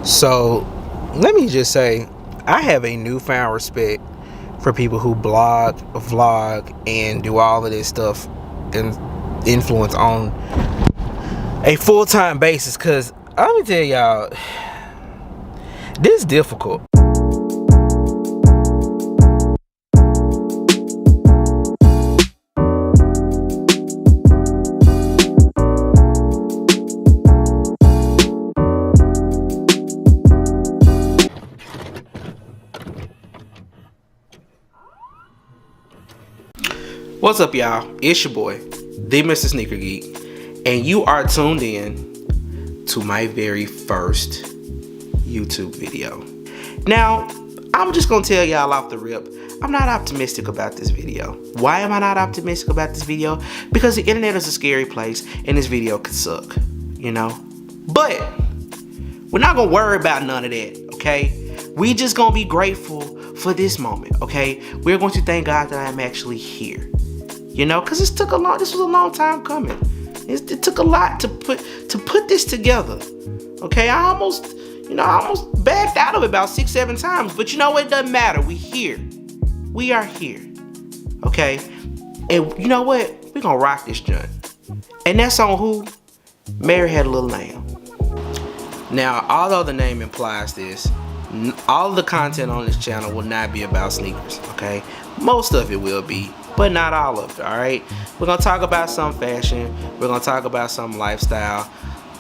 So let me just say, I have a newfound respect for people who blog, vlog, and do all of this stuff and influence on a full-time basis. Cause let me tell y'all, this is difficult. What's up, y'all? It's your boy, the Mr. Sneaker Geek, and you are tuned in to my very first YouTube video. Now, I'm just gonna tell y'all off the rip, I'm not optimistic about this video. Why am I not optimistic about this video? Because the internet is a scary place, and this video could suck, you know? But we're not gonna worry about none of that, okay? We just gonna be grateful for this moment, okay? We're going to thank God that I'm actually here. You know, because this was a long time coming. It took a lot to put this together. Okay, I almost backed out of it about 6-7 times. But you know what? It doesn't matter. We here. We are here. Okay? And you know what? We're gonna rock this joint. And that's on who? Mary Had a Little Lamb. Now, although the name implies this, all of the content on this channel will not be about sneakers, okay? Most of it will be, but not all of it, all right? We're gonna talk about some fashion, we're gonna talk about some lifestyle,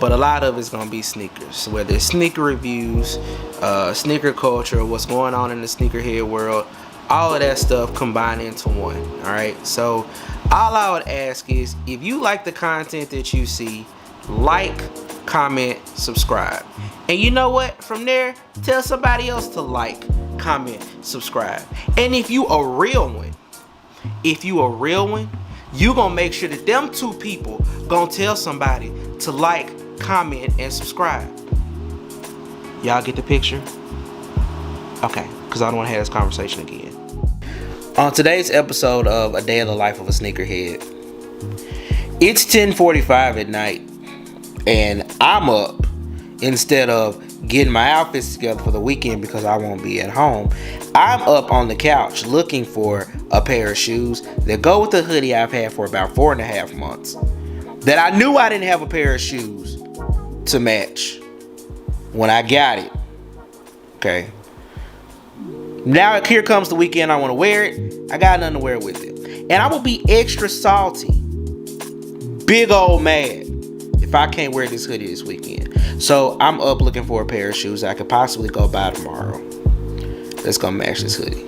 but a lot of it's gonna be sneakers, whether it's sneaker reviews, sneaker culture, what's going on in the sneakerhead world, all of that stuff combined into one, all right? So all I would ask is, if you like the content that you see, like, comment, subscribe. And you know what? From there, tell somebody else to like, comment, subscribe. And if you a real one, you gonna make sure that them two people gonna tell somebody to like, comment, and subscribe. Y'all get the picture? Okay, because I don't want to have this conversation again. On today's episode of A Day in the Life of a Sneakerhead, it's 10:45 at night, and I'm up. Instead of getting my outfits together for the weekend because I won't be at home, I'm up on the couch looking for a pair of shoes that go with the hoodie I've had for about 4.5 months. That I knew I didn't have a pair of shoes to match when I got it. Okay. Now here comes the weekend, I want to wear it. I got nothing to wear with it. And I will be extra salty, big old mad, if I can't wear this hoodie this weekend. So I'm up looking for a pair of shoes I could possibly go buy tomorrow that's gonna match this hoodie.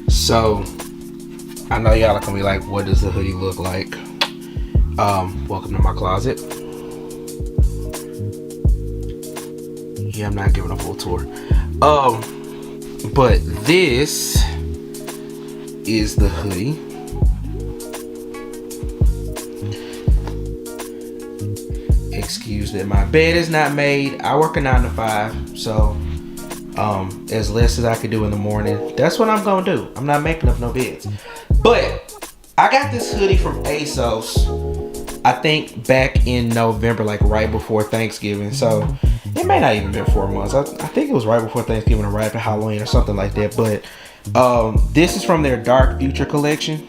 So I know y'all are gonna be like, what does the hoodie look like? Welcome to my closet. Yeah, I'm not giving a full tour. But this is the hoodie. Excuse that my bed is not made. I work a 9 to 5, so as less as I could do in the morning, that's what I'm gonna do. I'm not making up no beds. But I got this hoodie from ASOS, I think back in November, like right before Thanksgiving. So it may not even been 4 months. I think it was right before Thanksgiving or right after Halloween or something like that. But this is from their Dark Future collection,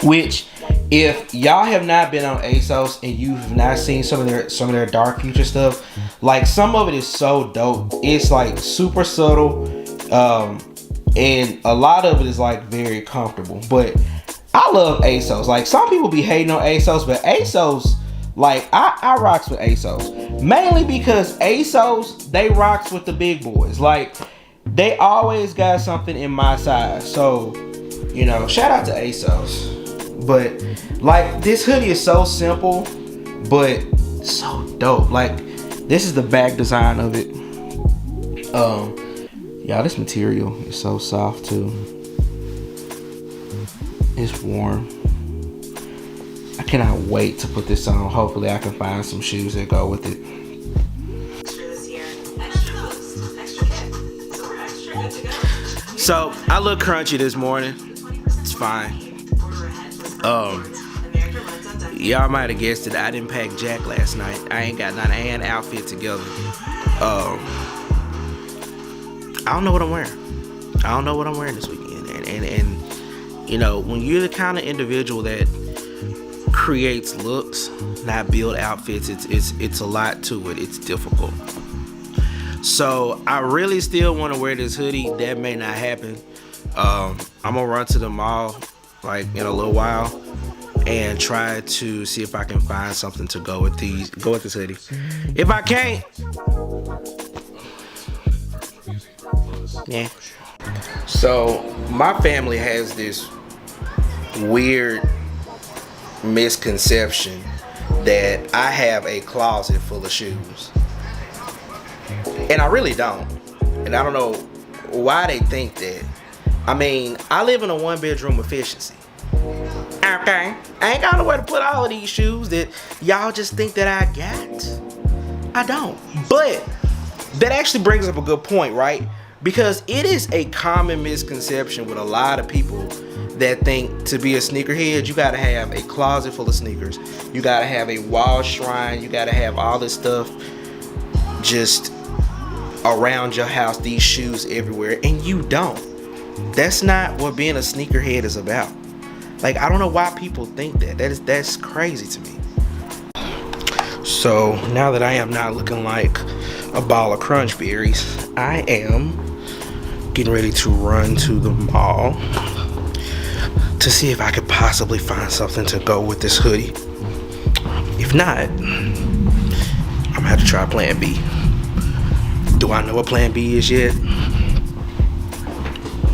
which, if y'all have not been on ASOS and you've not seen some of their Dark Future stuff, like some of it is so dope. It's like super subtle, and a lot of it is like very comfortable. But I love ASOS. Like, some people be hating on ASOS, but ASOS, like, I rocks with ASOS mainly because ASOS, they rocks with the big boys. Like, they always got something in my size. So, you know, shout out to ASOS. But like, this hoodie is so simple but so dope. Like, this is the back design of it. Y'all, this material is so soft too. It's warm. I cannot wait to put this on. Hopefully I can find some shoes that go with it. So I look crunchy this morning. It's fine. Y'all might have guessed it, I didn't pack Jack last night. I ain't got none. I ain't outfit together. I don't know what I'm wearing. I don't know what I'm wearing this weekend. And you know, when you're the kind of individual that creates looks, not build outfits, it's a lot to it. It's difficult. So I really still want to wear this hoodie. That may not happen. I'm gonna run to the mall like in a little while and try to see if I can find something to go with this hoodie. If I can't, yeah. So my family has this weird misconception that I have a closet full of shoes, and I really don't. And I don't know why they think that. I mean, I live in a 1-bedroom efficiency. Okay, I ain't got nowhere to put all of these shoes that y'all just think that I got. I don't. But that actually brings up a good point, right? Because it is a common misconception with a lot of people that think to be a sneakerhead, you gotta have a closet full of sneakers. You gotta have a wall shrine. You gotta have all this stuff just around your house, these shoes everywhere, and you don't. That's not what being a sneakerhead is about. Like, I don't know why people think that. That's crazy to me. So now that I am not looking like a ball of crunch berries, I am getting ready to run to the mall to see if I could possibly find something to go with this hoodie. If not, I'm gonna have to try plan B. Do I know what plan B is yet?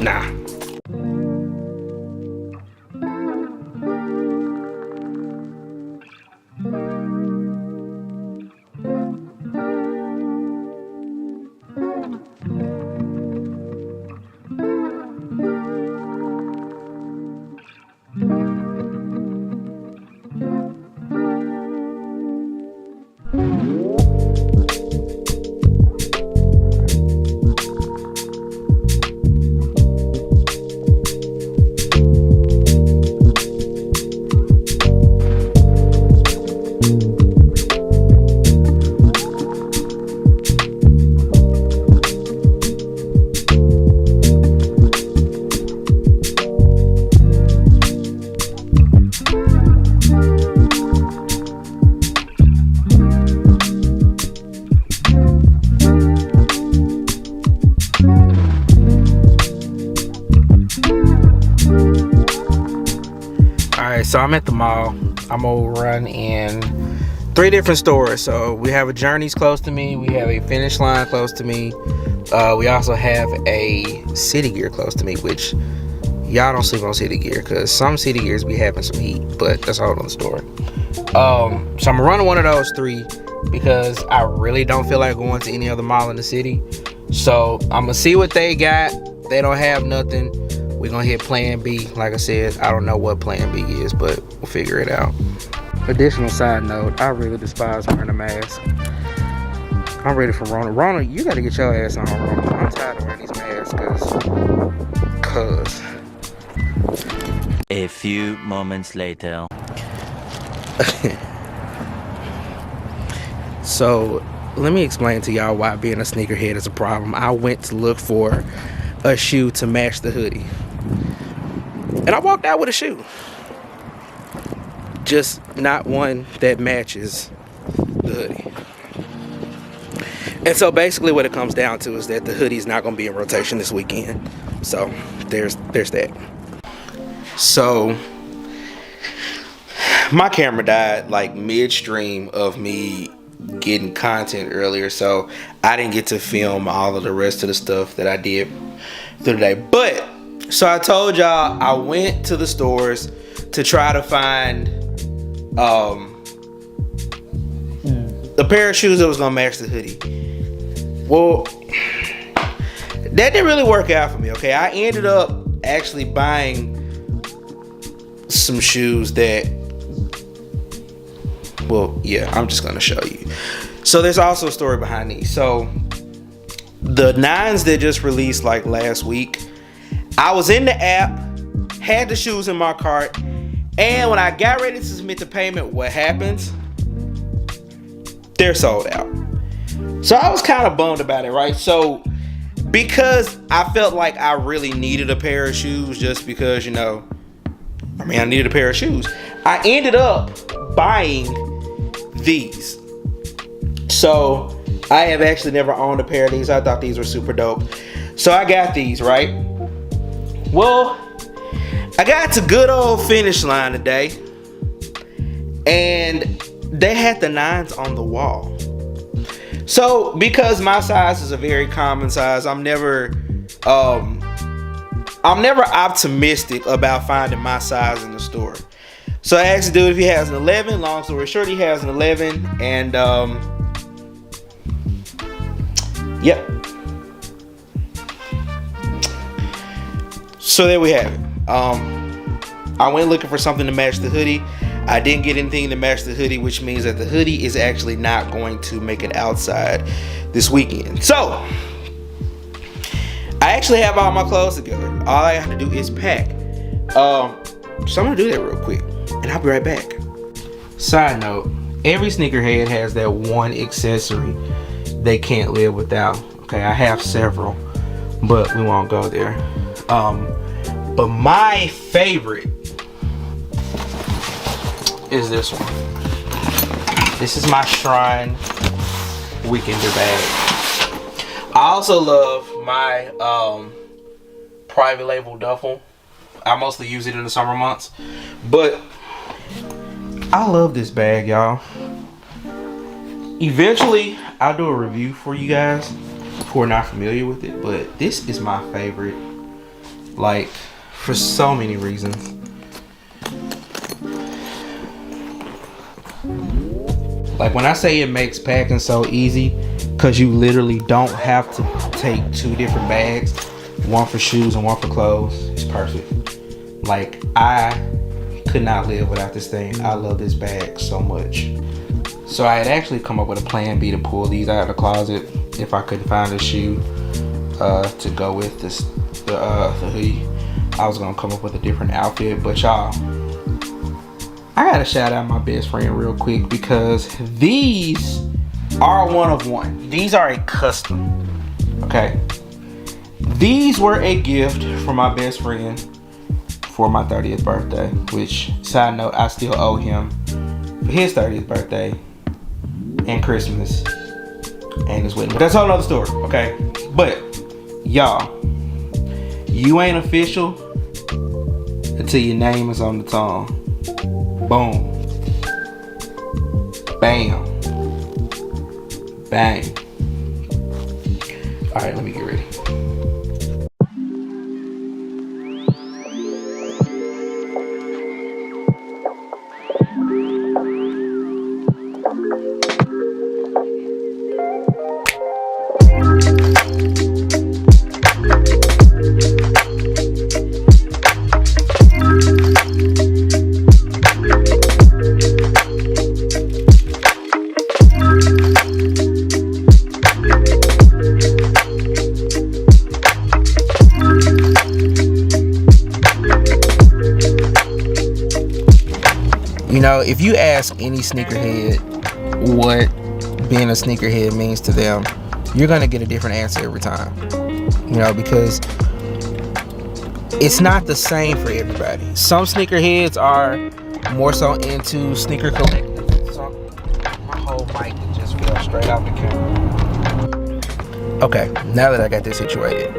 Nah. So I'm at the mall. I'm gonna run in 3 different stores. So we have a Journeys close to me. We have a Finish Line close to me. We also have a City Gear close to me, which y'all don't sleep on City Gear because some City Gears be having some heat, but that's a whole other story. So I'm gonna run to one of those 3 because I really don't feel like going to any other mall in the city. So I'm gonna see what they got. They don't have nothing. We're gonna hit plan B. Like I said, I don't know what plan B is, but we'll figure it out. Additional side note, I really despise wearing a mask. I'm ready for Rona. Rona, you gotta get your ass on, Rona. I'm tired of wearing these masks cause. A few moments later. So let me explain to y'all why being a sneakerhead is a problem. I went to look for a shoe to match the hoodie, and I walked out with a shoe, just not one that matches the hoodie. And so basically what it comes down to is that the hoodie's not going to be in rotation this weekend. So there's that. So my camera died like midstream of me getting content earlier, so I didn't get to film all of the rest of the stuff that I did through the day. But so I told y'all I went to the stores to try to find a pair of shoes that was gonna match the hoodie. Well, that didn't really work out for me. Okay, I ended up actually buying some shoes that, well, yeah, I'm just gonna show you. So there's also a story behind these. So the 9s that just released like last week, I was in the app, had the shoes in my cart, and when I got ready to submit the payment, what happens? They're sold out. So I was kind of bummed about it, right? So because I felt like I really needed a pair of shoes, just because, you know, I needed a pair of shoes, I ended up buying these. So I have actually never owned a pair of these. I thought these were super dope. So I got these, right? Well, I got to good old Finish Line today, and they had the 9s on the wall. So because my size is a very common size, I'm never optimistic about finding my size in the store. So I asked the dude if he has an 11. Long story short, he has an 11, and yep. So there we have it. I went looking for something to match the hoodie. I didn't get anything to match the hoodie, which means that the hoodie is actually not going to make it outside this weekend. So I actually have all my clothes together. All I have to do is pack. So I'm gonna do that real quick, and I'll be right back. Side note, every sneakerhead has that one accessory they can't live without. Okay, I have several, but we won't go there. But my favorite is this one. This is my Shrine Weekender bag. I also love my private label duffel. I mostly use it in the summer months, but I love this bag, y'all. Eventually I'll do a review for you guys who are not familiar with it, but this is my favorite, like, for so many reasons. Like, when I say it makes packing so easy, because you literally don't have to take 2 different bags, one for shoes and one for clothes. It's perfect. Like, I could not live without this thing. I love this bag so much. So I had actually come up with a plan B to pull these out of the closet if I couldn't find a shoe to go with this, the hoodie. I was gonna come up with a different outfit, but y'all, I gotta shout out my best friend real quick, because these are one of one. These are a custom, okay? These were a gift from my best friend for my 30th birthday, which, side note, I still owe him for his 30th birthday and Christmas and his wedding. But that's a whole other story, okay? But y'all, you ain't official until your name is on the tongue. Boom. Bam. Bang. All right, let me get ready. You know, if you ask any sneakerhead what being a sneakerhead means to them, you're gonna get a different answer every time. You know, because it's not the same for everybody. Some sneakerheads are more so into sneaker collecting. My whole mic just fell straight off the camera. Okay, now that I got this situated,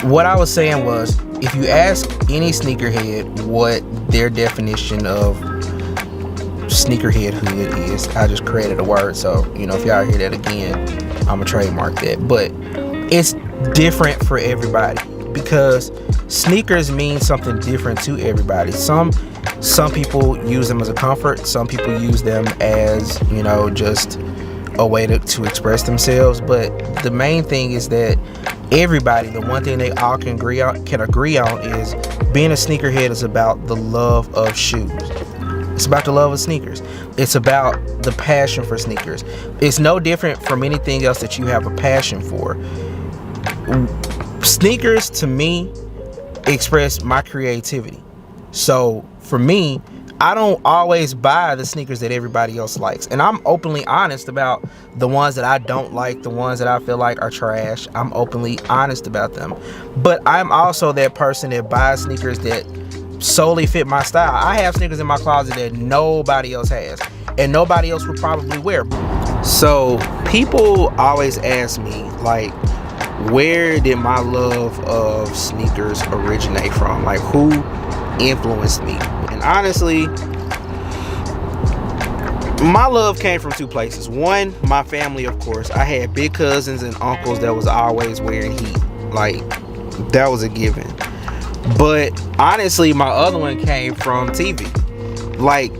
what I was saying was, if you ask any sneakerhead what their definition of sneakerhead hood is, I just created a word, so, you know, if y'all hear that again, I'm gonna trademark that. But it's different for everybody, because sneakers mean something different to everybody. Some people use them as a comfort, some people use them as, you know, just a way to express themselves. But the main thing is that everybody, the one thing they all can agree on is being a sneakerhead is about the love of shoes. It's about the love of sneakers. It's about the passion for sneakers. It's no different from anything else that you have a passion for. Sneakers, to me, express my creativity. So for me, I don't always buy the sneakers that everybody else likes. And I'm openly honest about the ones that I don't like, the ones that I feel like are trash. I'm openly honest about them. But I'm also that person that buys sneakers that solely fit my style. I have sneakers in my closet that nobody else has, and nobody else would probably wear. So people always ask me, like, where did my love of sneakers originate from? Like, who influenced me? And honestly, my love came from two places. One, my family, of course. I had big cousins and uncles that was always wearing heat. Like, that was a given. But honestly, my other one came from TV. Like,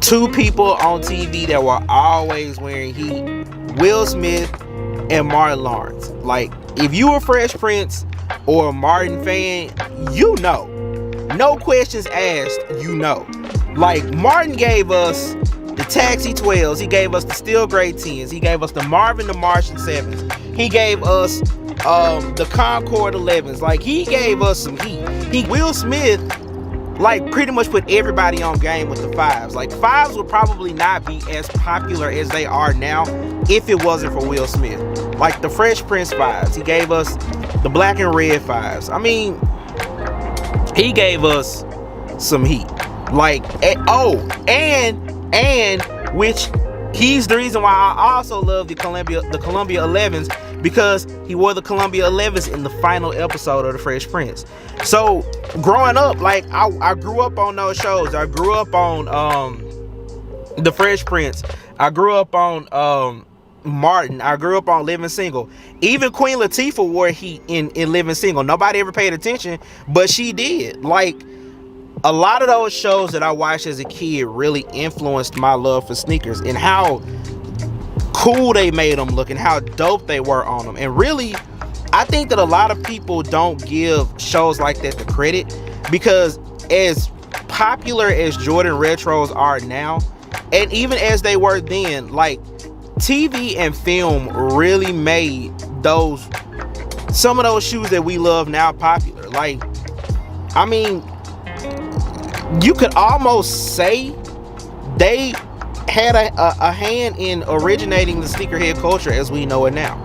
two people on TV that were always wearing heat: Will Smith and Martin Lawrence. Like, if you a Fresh Prince or a Martin fan, you know. No questions asked, you know. Like, Martin gave us the Taxi 12s, he gave us the Steel Gray 10s, he gave us the Marvin the Martian 7s, he gave us the Concord 11s. Like, he gave us some heat. Will Smith, like, pretty much put everybody on game with the 5s. Like, 5s would probably not be as popular as they are now if it wasn't for Will Smith. Like, the Fresh Prince 5s, he gave us the black and red 5s. I mean, he gave us some heat. Like, and which he's the reason why I also love the Columbia 11s, because he wore the Columbia 11s in the final episode of the Fresh Prince. So growing up, like, I grew up on those shows. I grew up on the Fresh Prince. I grew up on Martin. I grew up on Living Single. Even Queen Latifah wore heat in Living Single. Nobody ever paid attention, but she did. Like, a lot of those shows that I watched as a kid really influenced my love for sneakers and how cool they made them look and how dope they were on them. And really, I think that a lot of people don't give shows like that the credit, because as popular as Jordan retros are now, and even as they were then, like, TV and film really made some of those shoes that we love now popular. Like, I mean, you could almost say they had a hand in originating the sneakerhead culture as we know it now.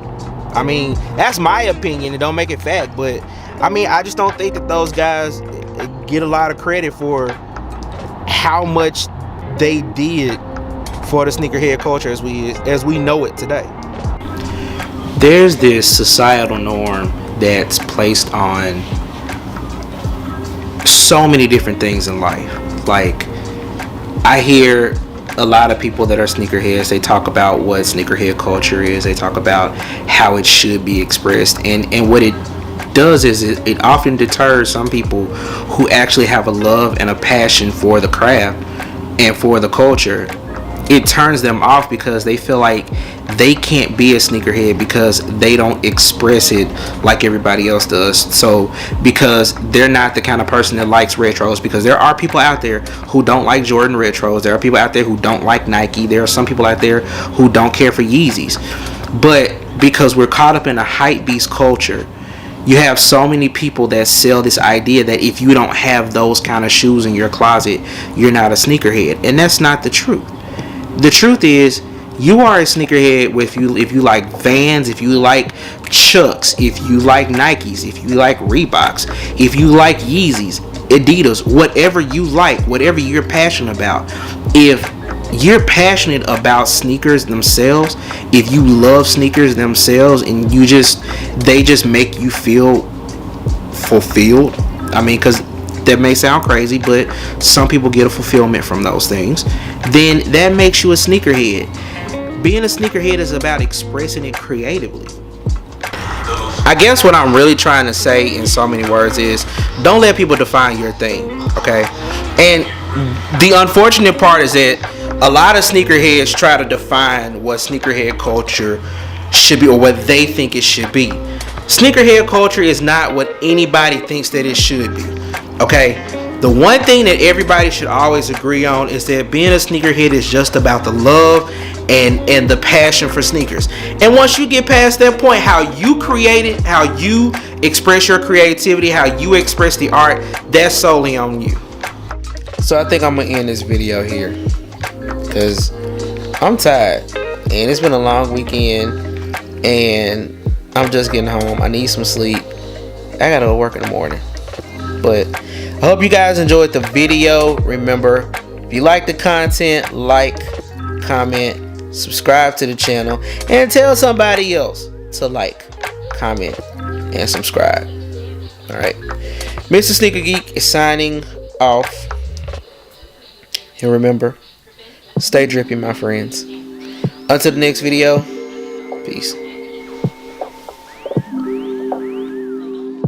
I mean, that's my opinion. It don't make it fact, but I mean, I just don't think that those guys get a lot of credit for how much they did for the sneakerhead culture as we know it today. There's this societal norm that's placed on so many different things in life. Like, I hear a lot of people that are sneakerheads, they talk about what sneakerhead culture is, they talk about how it should be expressed, and what it does is it often deters some people who actually have a love and a passion for the craft and for the culture. It turns them off because they feel like they can't be a sneakerhead because they don't express it like everybody else does. So because they're not the kind of person that likes retros, because there are people out there who don't like Jordan retros, there are people out there who don't like Nike, there are some people out there who don't care for Yeezys. But because we're caught up in a hype beast culture, you have so many people that sell this idea that if you don't have those kind of shoes in your closet, you're not a sneakerhead. And that's not the truth. The truth is, you are a sneakerhead if you like Vans, if you like Chucks, if you like Nikes, if you like Reeboks, if you like Yeezys, Adidas, whatever you like, whatever you're passionate about. If you're passionate about sneakers themselves, if you love sneakers themselves, and they just make you feel fulfilled. I mean, because that may sound crazy, but some people get a fulfillment from those things. Then that makes you a sneakerhead. Being a sneakerhead is about expressing it creatively. I guess what I'm really trying to say in so many words is, don't let people define your thing, okay? And the unfortunate part is that a lot of sneakerheads try to define what sneakerhead culture should be, or what they think it should be. Sneakerhead culture is not what anybody thinks that it should be. Okay, the one thing that everybody should always agree on is that being a sneakerhead is just about the love and the passion for sneakers. And once you get past that point, how you create it, how you express your creativity, how you express the art, that's solely on you. So I think I'm gonna end this video here because I'm tired and it's been a long weekend and I'm just getting home. I need some sleep. I gotta go work in the morning. But I hope you guys enjoyed the video. Remember, if you like the content, like, comment, subscribe to the channel, and tell somebody else to like, comment, and subscribe. Alright. Mr. Sneaker Geek is signing off. And remember, stay drippy, my friends. Until the next video, peace.